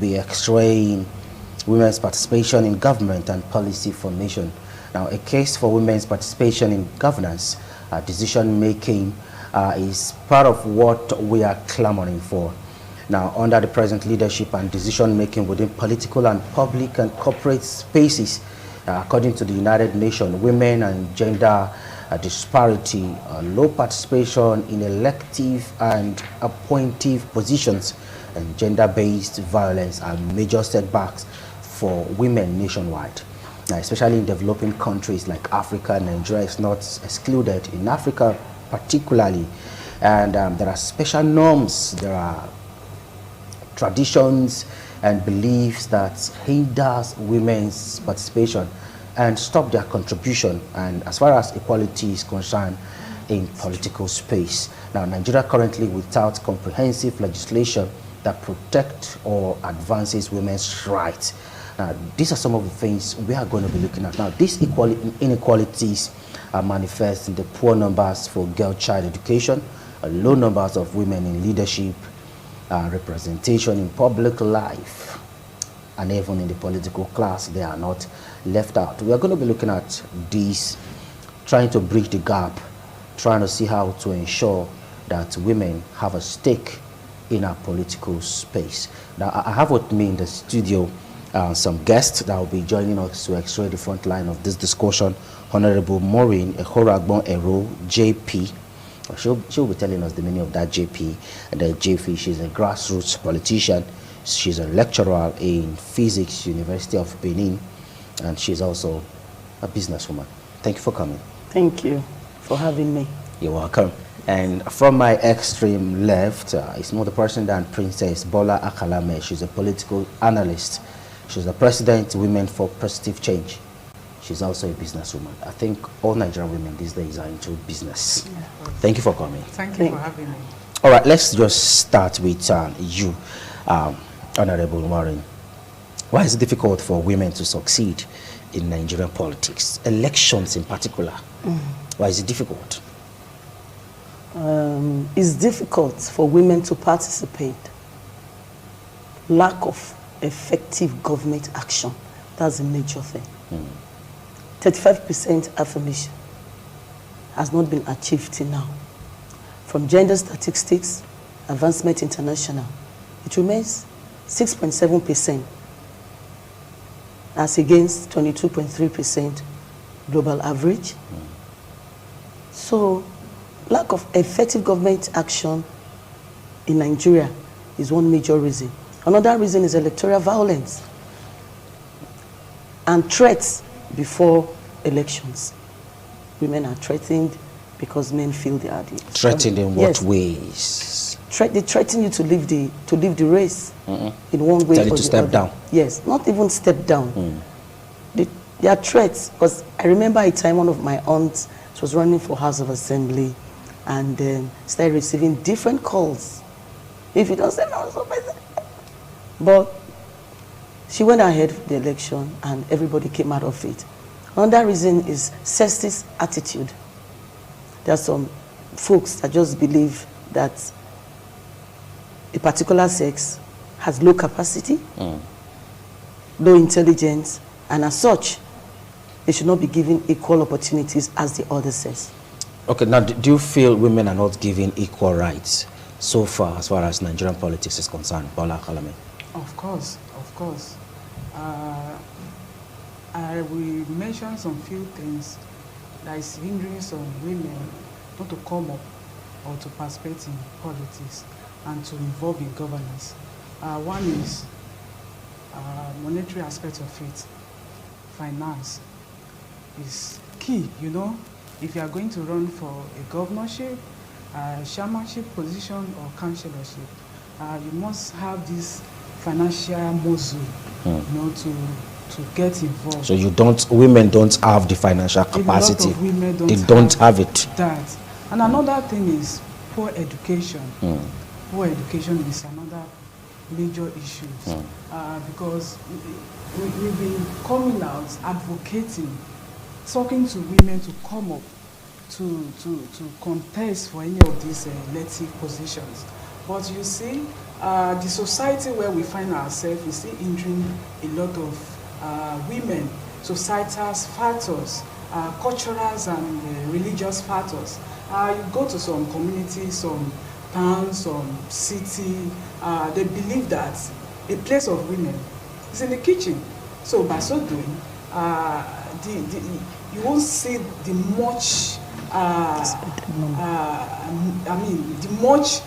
be x-raying women's participation in government and policy formation. Now, a case for women's participation in governance, decision making, is part of what we are clamoring for. Now, under the present leadership and decision making within political and public and corporate spaces, according to the United Nations, women and gender disparity, low participation in elective and appointive positions, and gender-based violence are major setbacks for women nationwide. Now, especially in developing countries like Africa, Nigeria is not excluded. In Africa particularly, and there are special norms, there are traditions and beliefs that hinders women's participation and stop their contribution, and as far as equality is concerned, in political space. Now, Nigeria currently without comprehensive legislation that protect or advances women's rights. Now, these are some of the things we are going to be looking at. Now, these inequalities are manifest in the poor numbers for girl-child education, low numbers of women in leadership, representation in public life, and even in the political class. They are not left out. We are going to be looking at these, trying to bridge the gap, trying to see how to ensure that women have a stake in our political space. Now, I have with me in the studio some guests that will be joining us to x-ray the front line of this discussion. Honorable Maureen Ehoragbon Ero, JP. She'll be telling us the meaning of that JP. And then JP, she's a grassroots politician. She's a lecturer in physics, University of Benin, and she's also a businesswoman. Thank you for coming. Thank you for having me. You're welcome. And from my extreme left is no other person than Princess Bola Akalame. She's a political analyst. She's the president of Women for Positive Change. She's also a businesswoman. I think all Nigerian women these days are into business. Yeah. Thank you for coming. Thank you for having me. All right, let's just start with you, Honorable Maureen. Why is it difficult for women to succeed in Nigerian politics, elections in particular? Why is it difficult? It's difficult for women to participate. Lack of effective government action. That's a major thing. 35% affirmation has not been achieved till now. From Gender Statistics, Advancement International, it remains 6.7% as against 22.3% global average. So, lack of effective government action in Nigeria is one major reason. Another reason is electoral violence and threats before elections. Women are threatened because men feel they are the... Threatened in what ways? They threaten you to leave the race in one way. Tell you to step down. Yes, not even step down. They are threats, because I remember a time one of my aunts was running for House of Assembly and then started receiving different calls. If you don't say no, so but she went ahead with the election and everybody came out of it. Another reason is sexist attitude. There are some folks that just believe that a particular sex has low capacity, low intelligence, and as such, they should not be given equal opportunities as the other sex. Okay, now do you feel women are not given equal rights so far as Nigerian politics is concerned, Bola Akalame? Of course, of course. I will mention some few things that is hindering some women not to come up or to participate in politics and to involve in governance. One is monetary aspect of it. Finance is key, you know. If you are going to run for a governorship, chairmanship position or councillorship, you must have this financial muscle, you know, to get involved. So women don't have the financial capacity. A lot of women they don't have it. That. And another thing is poor education. Poor education is another major issue. Because we've been coming out, advocating, talking to women to come up to contest for any of these elective positions. But you see, the society where we find ourselves is still hindering a lot of women, societal factors, cultural and religious factors. You go to some communities, some towns, some city, they believe that a place of women is in the kitchen. So by so doing, you won't see the much, the much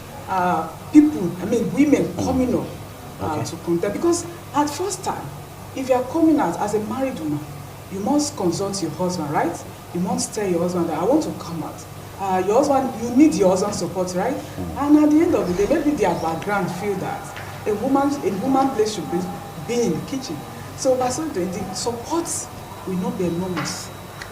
people, women coming up to contest. Because at first time, if you are coming out as a married woman, you must consult your husband, right? You must tell your husband that I want to come out. Your husband, you need your husband's support, right? And at the end of the day, maybe their background feel that a woman place should be in the kitchen. So by so doing, the support will not be enormous.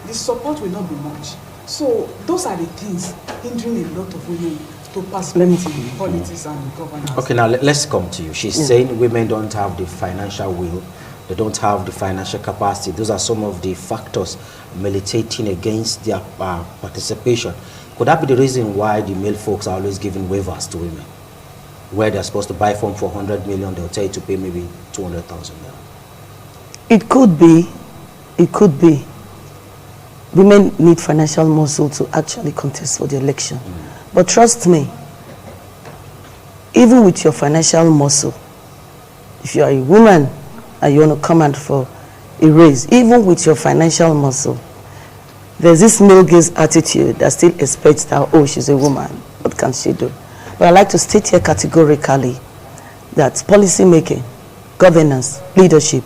The support will not be much. So those are the things hindering a lot of women to participate in politics and governance. Okay, now let's come to you. She's saying women don't have the financial will, they don't have the financial capacity. Those are some of the factors militating against their participation. Could that be the reason why the male folks are always giving waivers to women? Where they're supposed to buy from for 100 million, they'll tell you to pay maybe 200,000 naira. It could be. It could be. Women need financial muscle to actually contest for the election. But trust me, even with your financial muscle, if you are a woman and you want to come out for a raise, even with your financial muscle, there's this male gaze attitude that still expects that, oh, she's a woman, what can she do? But I like to state here categorically that policy making, governance, leadership,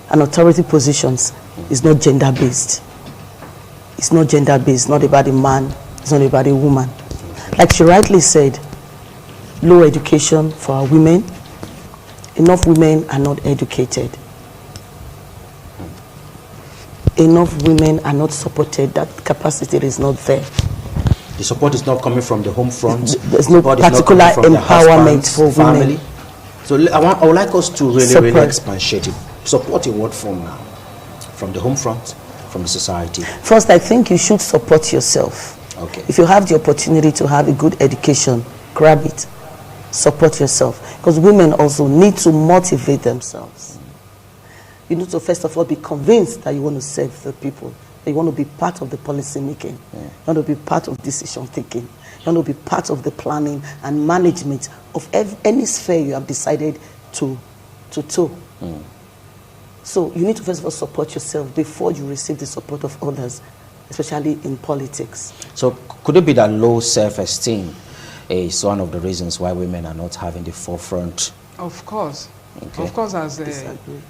and authority positions is not gender-based. It's not gender-based, not about a man, it's not about a woman. Like she rightly said, low education for our women, enough women are not educated. Enough women are not supported, that capacity is not there. The support is not coming from the home front. There's no particular empowerment for family. women. So I would like us to really expatiate it. Support in what form now? From the home front, from the society? First, I think you should support yourself. Okay. If you have the opportunity to have a good education, grab it. Support yourself. Because women also need to motivate themselves. You need to first of all be convinced that you want to serve the people. That you want to be part of the policy making. You want to be part of decision taking. You want to be part of the planning and management of any sphere you have decided to tow. So you need to first of all support yourself before you receive the support of others, especially in politics. So could it be that low self-esteem is one of the reasons why women are not having the forefront? Of course. Okay. Of course, as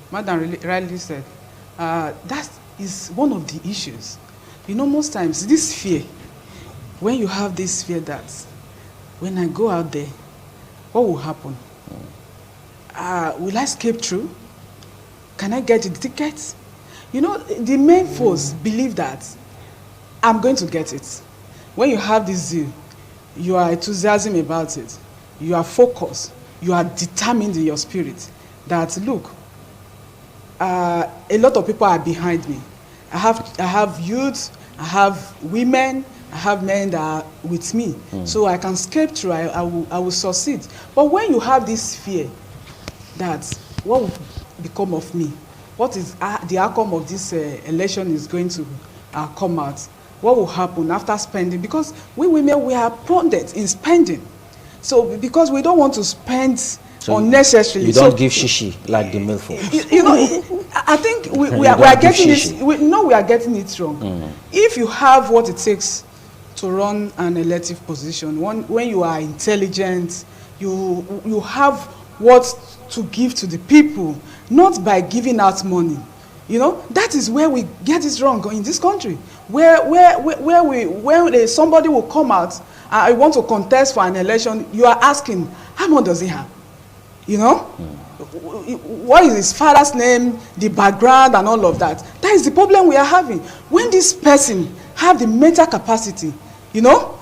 Madam rightly said, that is one of the issues. You know, most times, this fear, when you have this fear that when I go out there, what will happen? Will I escape through? Can I get the tickets? You know, the main force believe that I'm going to get it. When you have this zeal, you are enthusiasm about it, you are focused, you are determined in your spirit that, look, a lot of people are behind me. I have youth, I have women, I have men that are with me. So I can escape through, I will succeed. But when you have this fear that what will become of me, what is the outcome of this election is going to come out, what will happen after spending? Because we women, we are prudent in spending. So because we don't want to spend unnecessarily. You don't give shishi like the male folks. You know, I think we are getting it. We are getting it wrong. If you have what it takes to run an elective position, when you are intelligent, you have what to give to the people, not by giving out money. You know, that is where we get it wrong in this country. Where somebody will come out, I want to contest for an election, you are asking, how much does he have? You know? What is his father's name, the background and all of that? That is the problem we are having. When this person have the mental capacity, you know,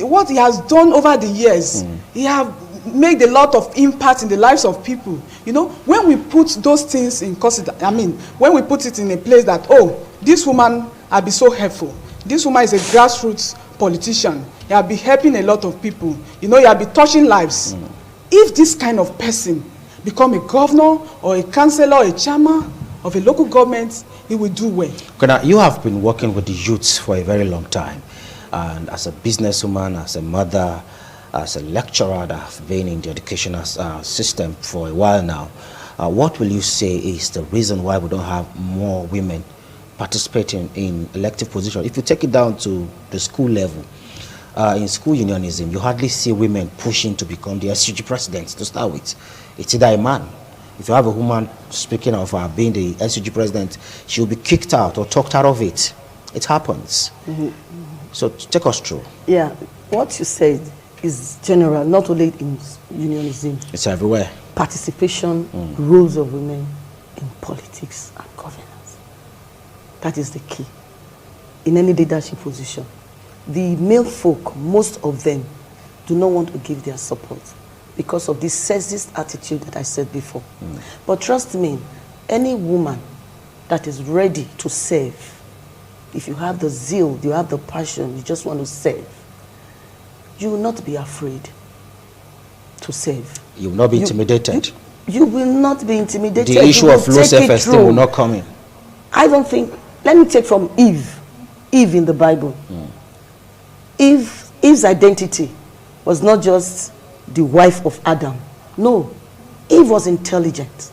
what he has done over the years, he have made a lot of impact in the lives of people. You know, when we put those things in consideration, when we put it in a place that, oh, this woman will be so helpful. This woman is a grassroots politician. He will be helping a lot of people. You know, he will be touching lives. if this kind of person become a governor or a councillor or a chairman of a local government, he will do well. Okay, now you have been working with the youths for a very long time, and as a businesswoman, as a mother, as a lecturer that have been in the educational system for a while now, what will you say is the reason why we don't have more women participating in elective positions? If you take it down to the school level, in school unionism, you hardly see women pushing to become the SUG presidents to start with. It's either a man. If you have a woman speaking of being the SUG president, she will be kicked out or talked out of it. It happens. So take us through. Yeah, what you said is general, not only in unionism. It's everywhere. Participation, roles of women in politics and governance. That is the key. In any leadership position. The male folk, most of them, do not want to give their support because of this sexist attitude that I said before. But trust me, any woman that is ready to serve, if you have the zeal, you have the passion, you just want to serve, you will not be afraid to serve. You will not be intimidated. You will not be intimidated. The issue of low self-esteem will not come in. I don't think, let me take from Eve in the Bible. Eve's identity was not just the wife of Adam. No, Eve was intelligent.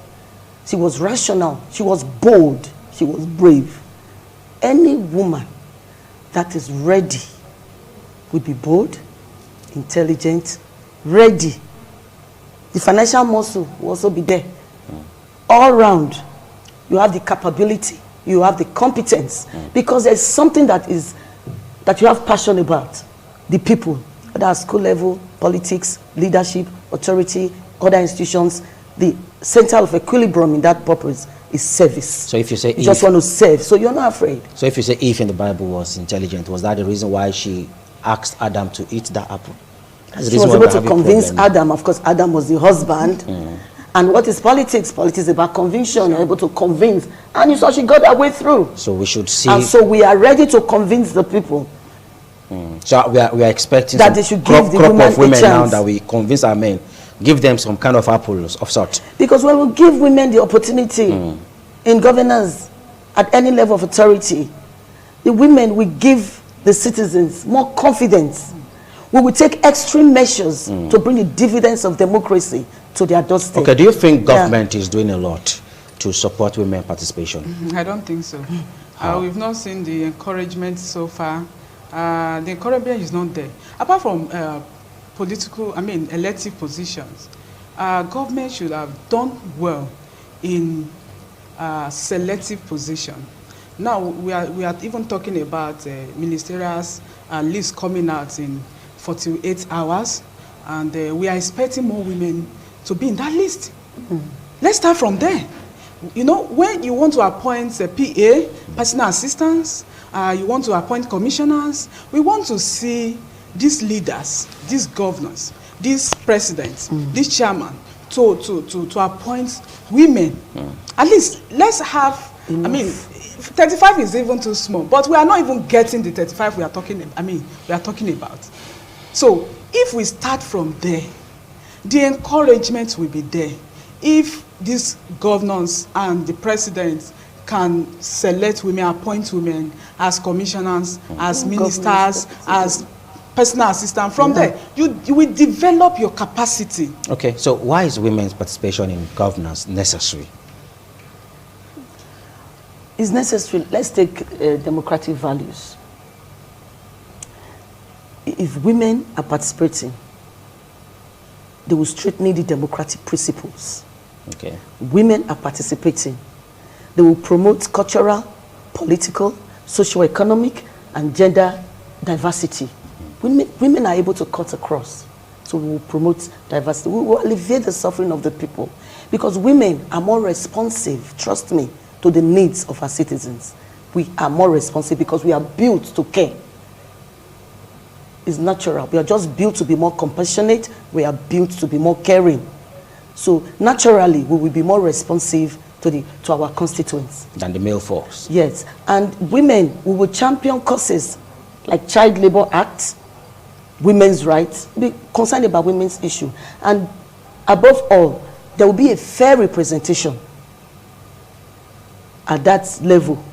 She was rational. She was bold. She was brave. Any woman that is ready will be bold, intelligent, ready. The financial muscle will also be there. All round, you have the capability, you have the competence, because there's something that you have passion about. The people, whether at school level, politics, leadership, authority, other institutions, the center of equilibrium in that purpose is service. So if you say you just want to serve, so you're not afraid. So if you say Eve in the Bible was intelligent, was that the reason why she asked Adam to eat that apple? She was able to convince Adam. Of course, Adam was the husband. And what is politics? Politics is about conviction. You're able to convince. And you saw she got her way through. So we should see. And so we are ready to convince the people. So we are expecting that they should give the women of women now that we convince our men, give them some kind of apples of sort. Because when we give women the opportunity in governance at any level of authority, the women will give the citizens more confidence. We will take extreme measures to bring the dividends of democracy to their doorstep. Okay, do you think government is doing a lot to support women participation? I don't think so. We've not seen the encouragement so far. The encouragement is not there. Apart from elective positions, government should have done well in selective position. Now we are even talking about ministerial list coming out in 48 hours, and we are expecting more women to be in that list. Let's start from there. You know, when you want to appoint a PA, personal assistants, you want to appoint commissioners, we want to see these leaders, these governors, these presidents, this chairman to appoint women. At least let's have, enough. 35 is even too small, but we are not even getting the 35 we are talking about. So if we start from there, the encouragement will be there. If these governors and the presidents can select women, appoint women as commissioners, as ministers, as personal assistants, from there, you will develop your capacity. Okay, so why is women's participation in governance necessary? It's necessary. Let's take democratic values. If women are participating, they will strengthen the democratic principles. Okay. Women are participating. They will promote cultural, political, socio-economic, and gender diversity. Women are able to cut across. So we will promote diversity. We will alleviate the suffering of the people. Because women are more responsive, trust me, to the needs of our citizens. We are more responsive because we are built to care. It's natural. We are just built to be more compassionate. We are built to be more caring. So naturally, we will be more responsive to our constituents. Than the male force. Yes. And women, we will champion causes like Child Labor Act, women's rights, be concerned about women's issue. And above all, there will be a fair representation at that level.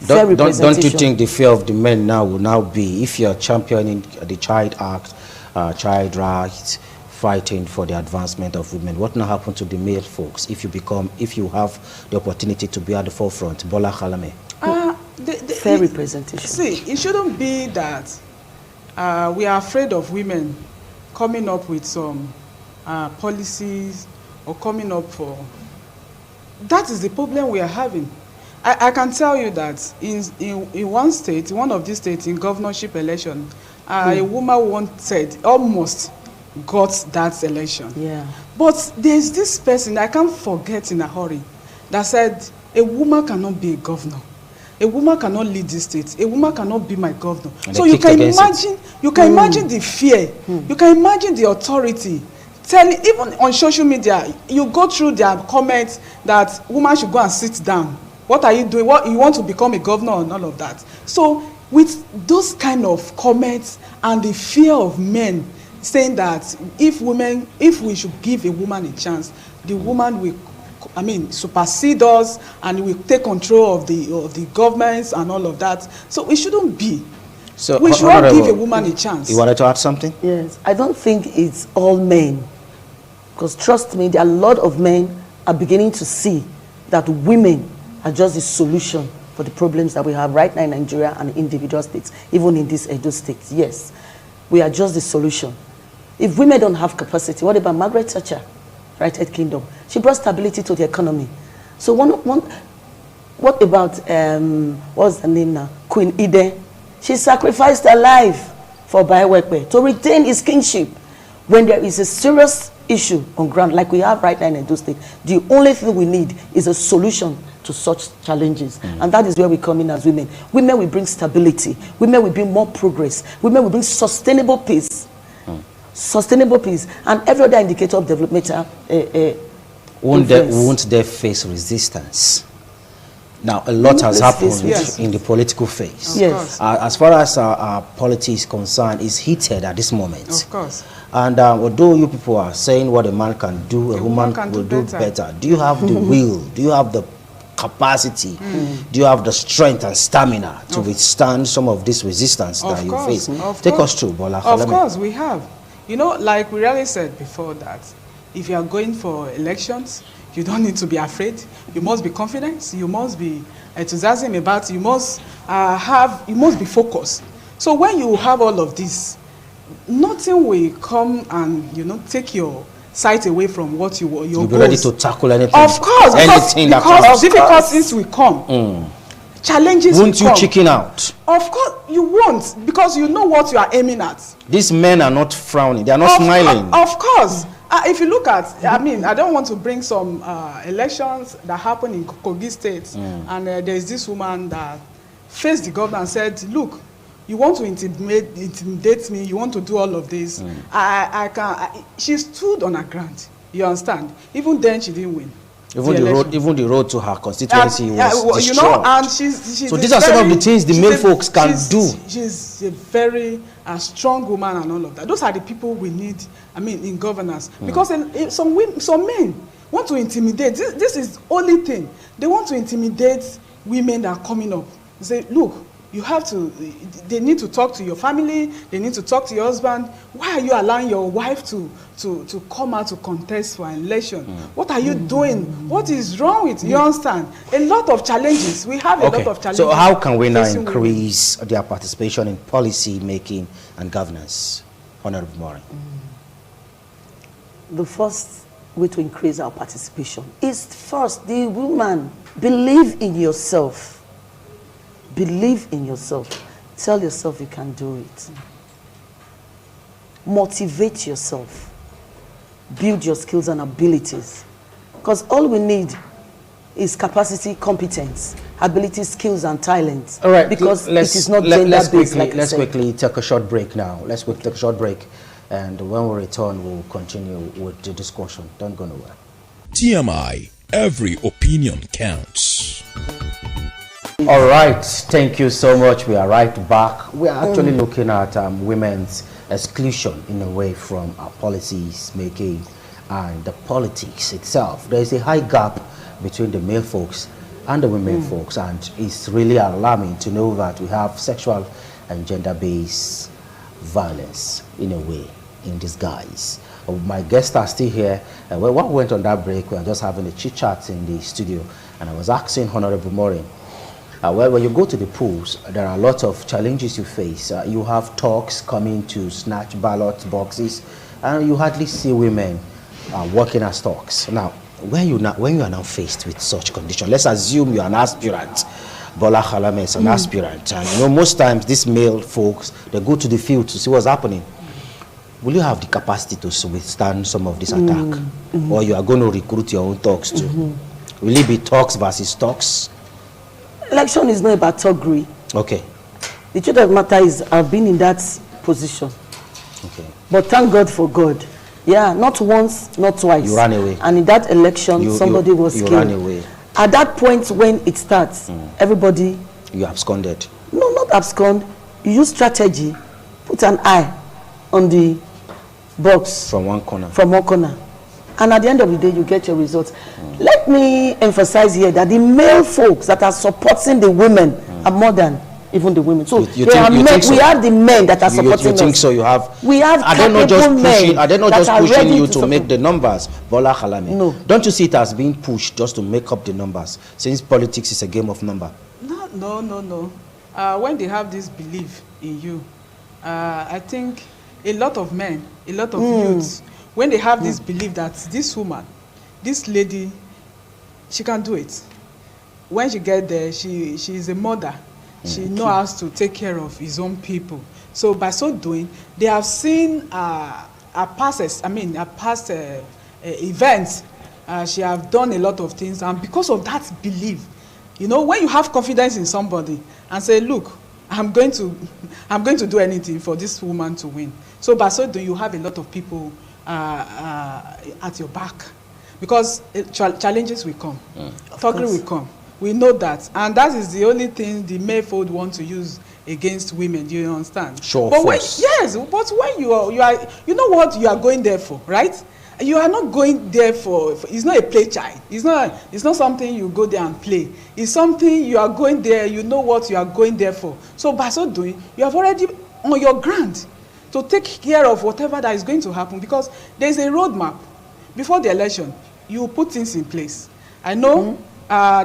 Don't you think the fear of the men now will now be, if you're championing the Child Act, child rights, fighting for the advancement of women, what now happen to the male folks if you have the opportunity to be at the forefront? Bola Khalame. Fair representation. See, it shouldn't be that we are afraid of women coming up with some policies or coming up for. That is the problem we are having. I can tell you that in one state, in one of these states, in governorship election, a woman almost got that election. Yeah. But there's this person I can't forget in a hurry that said a woman cannot be a governor. A woman cannot lead this state. A woman cannot be my governor. And so you can imagine the fear. You can imagine the authority. Even on social media, you go through their comments that woman should go and sit down. What are you doing? What you want to become a governor and all of that. So with those kind of comments and the fear of men saying that if we should give a woman a chance, the woman will, supersede us and will take control of the governments and all of that. So it shouldn't be. So we should not give a woman a chance. You wanted to add something? Yes, I don't think it's all men, because trust me, there are a lot of men are beginning to see that women are just the solution for the problems that we have right now in Nigeria and individual states, even in this Edo state. Yes, we are just the solution. If women don't have capacity, what about Margaret Thatcher, United Kingdom? She brought stability to the economy. So what about, what's the name now? Queen Eden. She sacrificed her life for Baiwekwe to retain his kingship. When there is a serious issue on ground, like we have right now in Edo State, the only thing we need is a solution to such challenges. And that is where we come in as women. Women will bring stability. Women will bring more progress. Women will bring sustainable peace. Sustainable peace. And every other indicator of development. Won't they face resistance? Now, a lot has happened in the political phase. Yes. As far as our politics is concerned, it's heated at this moment. Of course. And although you people are saying what a man can do, a woman will do better. Do you have the will? Do you have the capacity? Do you have the strength and stamina to withstand some of this resistance that you face? Take us through, Bola. Of course, we have. You know, like we really said before, that if you are going for elections, you don't need to be afraid. You must be confident. You must be enthusiastic about it. You must be focused. So when you have all of this, nothing will come and take your sight away from what your goals. You'll be ready to tackle anything. Of course, because difficulties will come. Challenges will come. Won't you chicken out? Of course, you won't, because you know what you are aiming at. These men are not frowning. They are not smiling. Of course. If you look at, I don't want to bring some elections that happened in Kogi State, and there's this woman that faced the governor and said, look, you want to intimidate me, you want to do all of this. She stood on her ground, you understand? Even then, she didn't win. Even the road to her constituency was destroyed. And she's so these are some of the things the male folks can do. She's a very strong woman and all of that. Those are the people we need, in governance. Because some men want to intimidate. This is the only thing. They want to intimidate women that are coming up. They say, look, you have to, they need to talk to your family, they need to talk to your husband. Why are you allowing your wife to come out to contest for an election? What are you doing? What is wrong with you? You understand? A lot of challenges. We have a lot of challenges. So how can we now increase their participation in policy making and governance? Honorable Mori. The first way to increase our participation is first, the woman, believe in yourself. Believe in yourself. Tell yourself you can do it. Motivate yourself. Build your skills and abilities. Because all we need is capacity, competence, ability, skills, and talent. All right. Because it is not gender-based, like let's quickly take a short break now. Let's quickly take a short break. And when we return, we'll continue with the discussion. Don't go nowhere. TMI. Every opinion counts. All right, thank you so much. We are right back. We are actually looking at women's exclusion in a way from our policies making and the politics itself. There is a high gap between the male folks and the women folks, and it's really alarming to know that we have sexual and gender-based violence in a way, in disguise. My guests are still here. When we went on that break, we were just having a chit-chat in the studio, and I was asking Honorable Maureen, well, when you go to the polls, there are a lot of challenges you face. You have talks coming to snatch ballot boxes, and you hardly see women working as talks. Now, when you are now faced with such condition, let's assume you're an aspirant. Bola Khalame is an aspirant, and you know most times these male folks, they go to the field to see what's happening. Will you have the capacity to withstand some of this attack, or you are going to recruit your own talks too? Will it be talks versus talks? Election is not about talkery. Okay. The truth of the matter is, I've been in that position. Okay. But thank God for God. Yeah, not once, not twice. You ran away. And in that election, somebody was killed. You ran away. At that point when it starts, everybody... You absconded. No, not abscond. You use strategy. Put an eye on the box. From one corner. From one corner. And at the end of the day, you get your results. Let me emphasize here that the male folks that are supporting the women are more than even the women. So, you think so? We have the men that are supporting us. You think so? You have. We have Are they not just pushing? Are they not just pushing you to make support. the numbers, Bola Khalame? No. Don't you see it as being pushed just to make up the numbers? Since politics is a game of number. No. When they have this belief in you, I think a lot of men, a lot of youths, when they have this belief that this woman, this lady, she can do it. When she get there, she is a mother. She knows how to take care of his own people. So by so doing, they have seen a past events. She have done a lot of things, and because of that belief, you know, when you have confidence in somebody and say, look, I'm going to do anything for this woman to win. So by so doing, you have a lot of people at your back, because challenges will come, talking will come. We know that, and that is the only thing the male folk want to use against women. Do you understand? Sure, but when you are, you know what you are going there for, right? You are not going there for it's not a play child. It's not something you go there and play. It's something you are going there. You know what you are going there for. So by so doing, you have already on your ground to take care of whatever that is going to happen, because there is a roadmap before the election. You put things in place. I know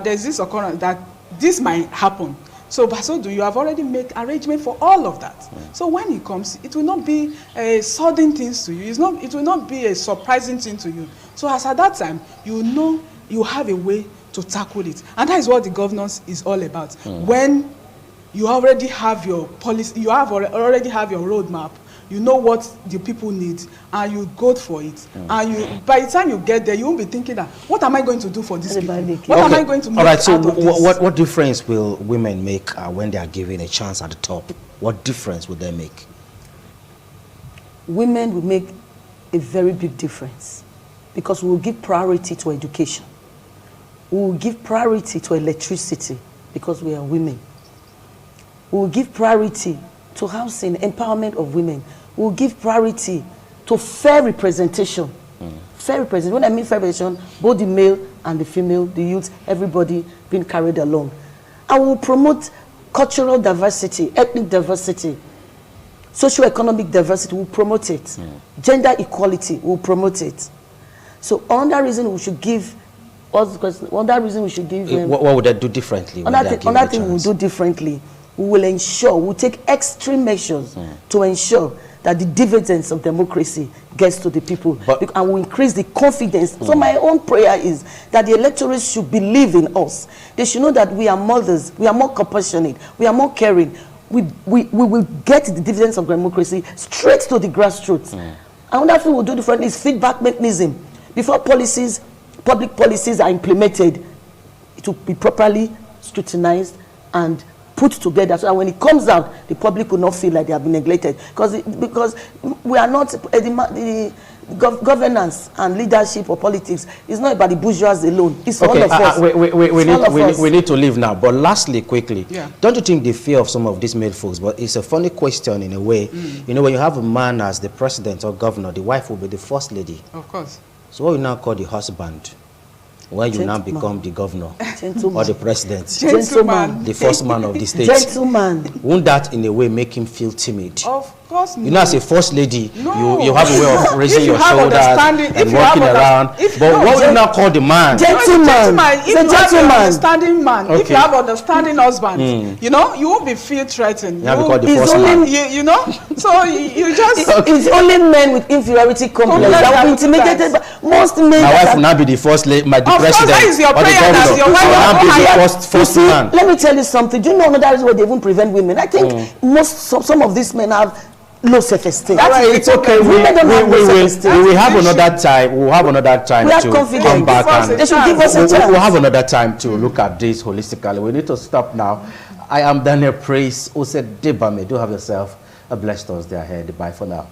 there's this occurrence that this might happen. So by so doing, you have already made arrangement for all of that. So when it comes, it will not be a sudden thing to you. It will not be a surprising thing to you. So as at that time, you know you have a way to tackle it, and that is what the governance is all about. When you already have your policy, you have already have your roadmap. You know what the people need, and you go for it. And by the time you get there, you won't be thinking that, what am I going to do for these people? What am I going to make out of this? What difference will women make when they are given a chance at the top? What difference will they make? Women will make a very big difference, because we will give priority to education. We will give priority to electricity, because we are women. We will give priority to housing, empowerment of women. We'll give priority to fair representation. Fair representation. When I mean fair representation, both the male and the female, the youth, everybody being carried along. I will promote cultural diversity, ethnic diversity, socio-economic diversity. We'll promote it. Gender equality, we'll promote it. So another reason we should give, another reason we should give what would they do differently? Another thing we'll do differently. We will ensure, we'll take extreme measures to ensure that the dividends of democracy gets to the people, and we increase the confidence. So my own prayer is that the electorate should believe in us. They should know that we are mothers, we are more compassionate, we are more caring. We will get the dividends of democracy straight to the grassroots. Another thing we'll do differently is feedback mechanism. Before public policies are implemented, it will be properly scrutinized and put together, so that when it comes out, the public will not feel like they have been neglected. Because we are not, the governance and leadership or politics is not about the bourgeois alone. It's all of us. We need to leave now. But lastly, quickly, don't you think the fear of some of these male folks, but it's a funny question in a way, you know, when you have a man as the president or governor, the wife will be the first lady. Of course. So what you now call the husband, when you now Gentleman. become the governor Gentleman. or the president, Gentleman. the first man of the state, Gentleman. won't that in a way make him feel timid? Of course, You know, as a first lady, No. you have a way of raising If you your have shoulders understanding- and if you have walking around. if- But no, what you now call the man? Gentleman. If He's you a have an gentleman. understanding man, if Okay. you have understanding husband, you know, you won't be feel threatened. You have to You call the He's first only- man. you know, so you just It's only men with inferiority complex Complex that will that intimidated by most men. My that wife are- will now be the first lady, the Of course, president, that is your or the prayer, that's governor. your wife, I will now be your the wife. first You see, man. let me tell you something. Do you know another reason why they even prevent women? I think some of these men have low self-esteem. All right, it's okay. We Women don't have low self-esteem. will have That's the another time. We'll have another time We have to confidence. come back Give us and They should give us a we'll chance. have another time to look at this holistically. We need to stop now. I am Daniel Praise. Ose Debame. Do have yourself a blessed Thursday ahead. Bye for now.